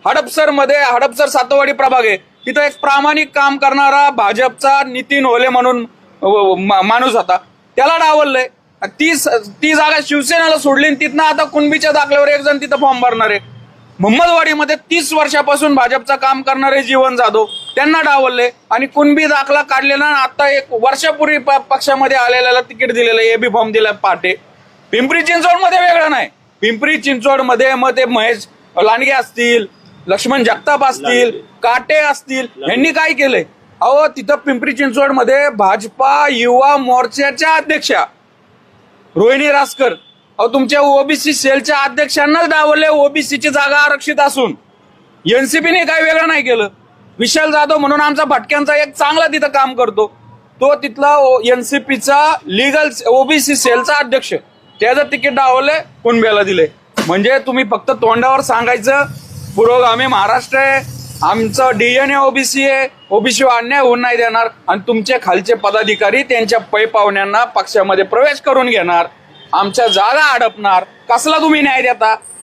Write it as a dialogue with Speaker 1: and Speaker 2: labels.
Speaker 1: हडपसर सातवाडी प्रभाग आहे, तिथं एक प्रामाणिक काम करणारा भाजपचा नितीन होले म्हणून माणूस होता, त्याला डावललंय. ती जागा शिवसेनेला सोडली, तिथनं आता कुणबीच्या दाखल्यावर एक जण तिथं फॉर्म भरणार आहे. मोहम्मदवाडीमध्ये 30 वर्षापासून भाजपचं काम करणारे जीवन जाधव, त्यांना डावलले आणि कुणबी दाखला काढलेला. आता एक वर्षापूर्वी पक्षामध्ये आलेल्याला तिकीट दिलेलं, एबी फॉर्म दिला पहाटे. पिंपरी चिंचवडमध्ये वेगळं नाही. पिंपरी चिंचवडमध्ये मग ते महेश लांडगे असतील, लक्ष्मण जगताप असतील, काटे असतील, यांनी काय केलंय? अहो, तिथं पिंपरी चिंचवडमध्ये भाजपा युवा मोर्चाच्या अध्यक्षा रोहिणी रासकर, अहो तुमच्या ओबीसी सेलच्या अध्यक्षांनाच डावलले, ओबीसीची जागा आरक्षित असून. एनसीपीने काही वेगळं नाही केलं. विशाल जाधव म्हणून आमचा भटक्यांचा एक चांगला तिथं काम करतो, तो तिथला एनसीपीचा लीगल ओबीसी सेलचा अध्यक्ष, त्याचं तिकीट डावलले, कुणब्याला दिले. म्हणजे तुम्ही फक्त तोंडावर सांगायचं पुरोगामी महाराष्ट्र आहे, आमचं डीएनए ओबीसी आहे, ओबीसी अन्याय होऊन नाही देणार, आणि तुमचे खालचे पदाधिकारी त्यांच्या पै पाहुण्यांना पक्षामध्ये प्रवेश करून घेणार, आमच्या जागा अडपणार. कसला तुम्ही न्याय देता?